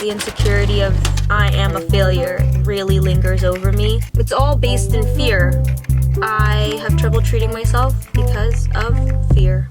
the insecurity of I am a failure really lingers over me. It's all based in fear. I have trouble treating myself because of fear.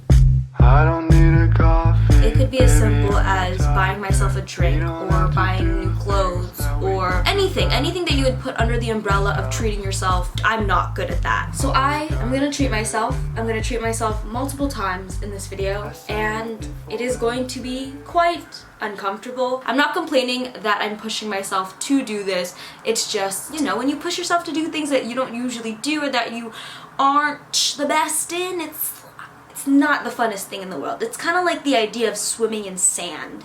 I don't need a coffee. It could be as simple as buying myself a drink or buying new clothes or anything that you would put under the umbrella of treating yourself. I'm not good at that. So I am gonna treat myself. I'm gonna treat myself multiple times in this video, and it is going to be quite uncomfortable. I'm not complaining that I'm pushing myself to do this. It's just, you know, when you push yourself to do things that you don't usually do or that you aren't the best in, it's not the funnest thing in the world. It's kind of like the idea of swimming in sand.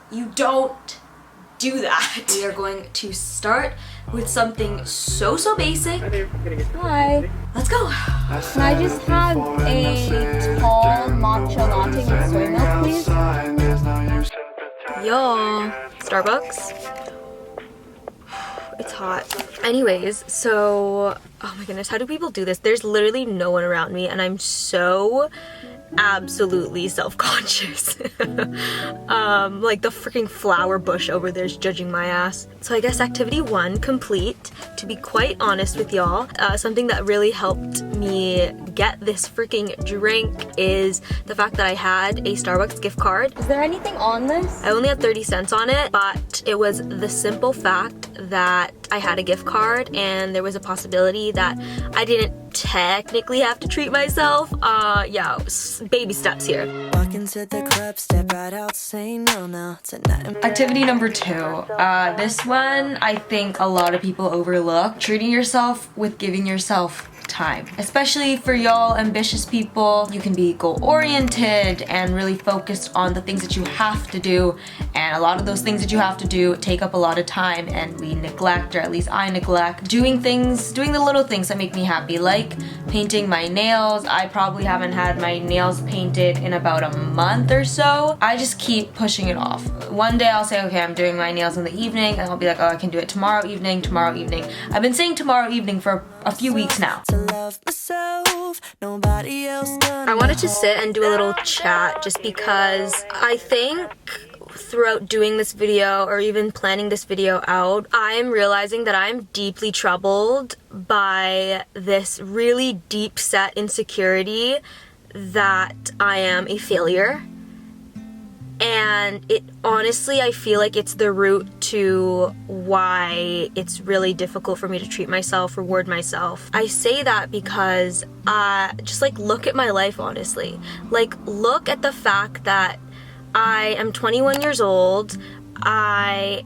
You don't do that. We are going to start with something so basic. Hi. Let's go. Can I just have a tall matcha latte with soy milk, please? Y'all, Starbucks. It's hot. Anyways, so, oh my goodness, how do people do this? There's literally no one around me and I'm so absolutely self-conscious. Like the freaking flower bush over there is judging my ass. So I guess activity 1 complete. To be quite honest with y'all, something that really helped me get this freaking drink is the fact that I had a Starbucks gift card. Is there anything on this? I only had 30 cents on it, but it was the simple fact that I had a gift card and there was a possibility that I didn't technically have to treat myself. Yeah, baby steps here. Walk into the club, step right out, say no tonight. Activity number 2. This one I think a lot of people overlook. Treating yourself with giving yourself time. Especially for y'all ambitious people, you can be goal-oriented and really focused on the things that you have to do, and a lot of those things that you have to do take up a lot of time, and we neglect, or at least I neglect, doing the little things that make me happy, like painting my nails. I probably haven't had my nails painted in about a month or so. I just keep pushing it off. One day I'll say, okay, I'm doing my nails in the evening, and I'll be like, oh, I can do it tomorrow evening. I've been saying tomorrow evening for a few weeks now. Love myself, nobody else gonna I wanted to sit and do a little chat just because I think throughout doing this video or even planning this video out, I am realizing that I'm deeply troubled by this really deep set insecurity that I am a failure. And it honestly, I feel like it's the root to why it's really difficult for me to treat myself, reward myself. I say that because just like look at my life, honestly. Like look at the fact that I am 21 years old. I'm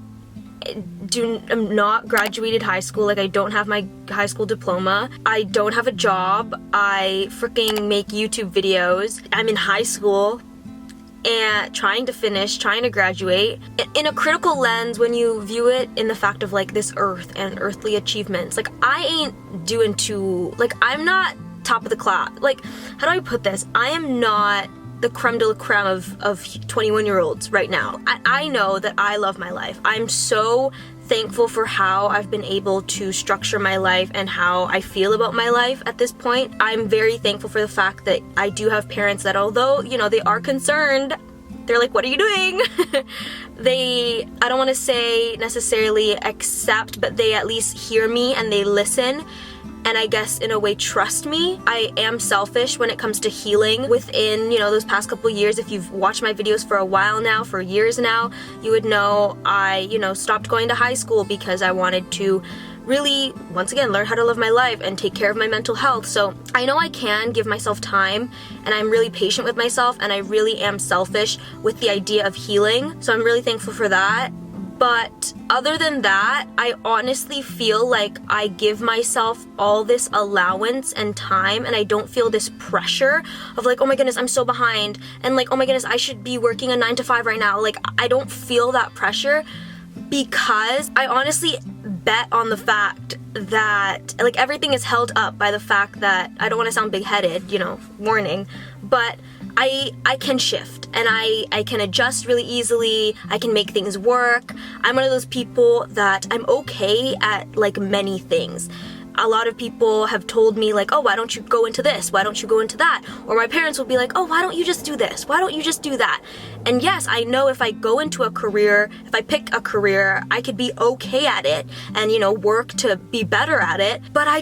not graduated high school. Like I don't have my high school diploma. I don't have a job. I freaking make YouTube videos. I'm in high school and trying to graduate. In a critical lens, when you view it in the fact of like this earth and earthly achievements, like I ain't doing too, like I'm not top of the class. Like, how do I put this? I am not the creme de la creme of 21-year-olds right now. I know that I love my life. I'm so thankful for how I've been able to structure my life and how I feel about my life at this point. I'm very thankful for the fact that I do have parents that, although, you know, they are concerned, they're like, what are you doing? I don't want to say necessarily accept, but they at least hear me and they listen. And I guess in a way trust me. I am selfish when it comes to healing within, you know, those past couple years. If you've watched my videos for a while now, for years now, you would know I, you know, stopped going to high school because I wanted to really, once again, learn how to live my life and take care of my mental health. So I know I can give myself time, and I'm really patient with myself, and I really am selfish with the idea of healing. So I'm really thankful for that. But other than that, I honestly feel like I give myself all this allowance and time, and I don't feel this pressure of like, oh my goodness, I'm so behind, and like, oh my goodness, I should be working a 9 to 5 right now. Like, I don't feel that pressure because I honestly bet on the fact that like everything is held up by the fact that, I don't want to sound big-headed, you know, warning, but I can shift and I can adjust really easily. I can make things work. I'm one of those people that I'm okay at like many things. a lot of people have told me like, oh, why don't you go into this? Why don't you go into that? Or my parents will be like, oh, why don't you just do this? Why don't you just do that? And yes, I know if I go into a career, if I pick a career, I could be okay at it and, you know, work to be better at it. But I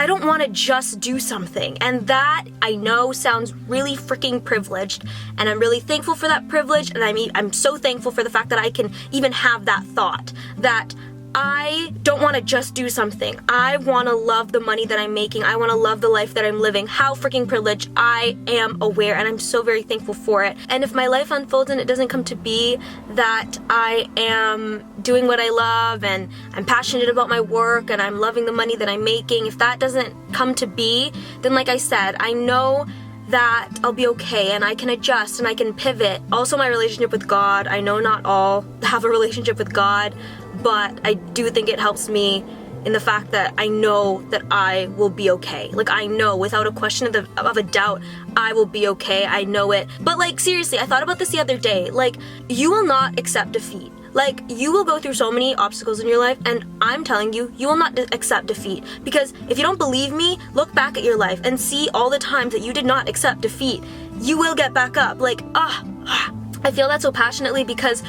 don't want to just do something. And that, I know, sounds really freaking privileged. And I'm really thankful for that privilege. And I'm so thankful for the fact that I can even have that thought that I don't want to just do something. I want to love the money that I'm making. I want to love the life that I'm living. How freaking privileged. I am aware, and I'm so very thankful for it. And if my life unfolds and it doesn't come to be that I am doing what I love and I'm passionate about my work and I'm loving the money that I'm making, if that doesn't come to be, then like I said, I know that I'll be okay and I can adjust and I can pivot. Also, my relationship with God, I know not all have a relationship with God, but I do think it helps me in the fact that I know that I will be okay. Like, I know without a question of a doubt, I will be okay. I know it. But like, seriously, I thought about this the other day. Like, you will not accept defeat. Like, you will go through so many obstacles in your life, and I'm telling you, you will not accept defeat. Because if you don't believe me, look back at your life and see all the times that you did not accept defeat. You will get back up. Like, I feel that so passionately because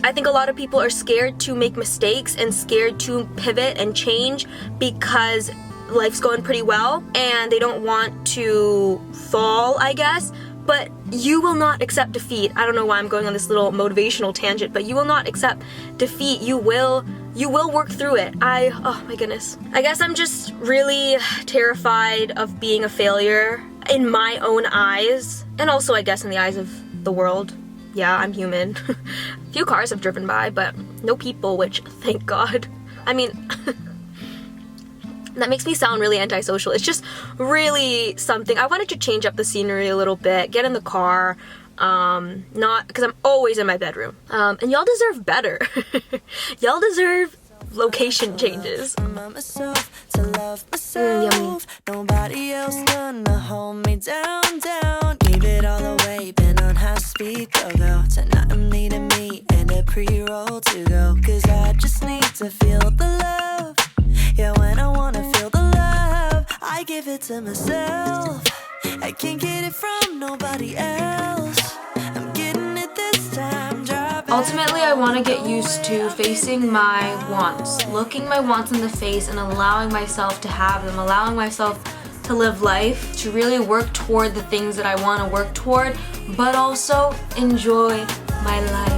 I think a lot of people are scared to make mistakes and scared to pivot and change because life's going pretty well and they don't want to fall, I guess. But you will not accept defeat. I don't know why I'm going on this little motivational tangent, but you will not accept defeat. You will work through it. Oh my goodness. I guess I'm just really terrified of being a failure in my own eyes, and also I guess in the eyes of the world. Yeah, I'm human. A few cars have driven by, but no people, which thank God. I mean, that makes me sound really antisocial. It's just really something. I wanted to change up the scenery a little bit, get in the car, not, because I'm always in my bedroom. And y'all deserve better. Y'all deserve location changes. Yummy. Nobody else gonna hold me down, down. Give it all away, been on high speed, go. Tonight I'm needing me and a pre-roll to go. Cause I just need to feel the love. Yeah, when I wanna feel the love, I give it to myself. I can't get it from nobody else. I'm getting it this time. Ultimately, I want to get used to facing my wants, looking my wants in the face and allowing myself to have them, allowing myself to live life, to really work toward the things that I want to work toward, but also enjoy my life.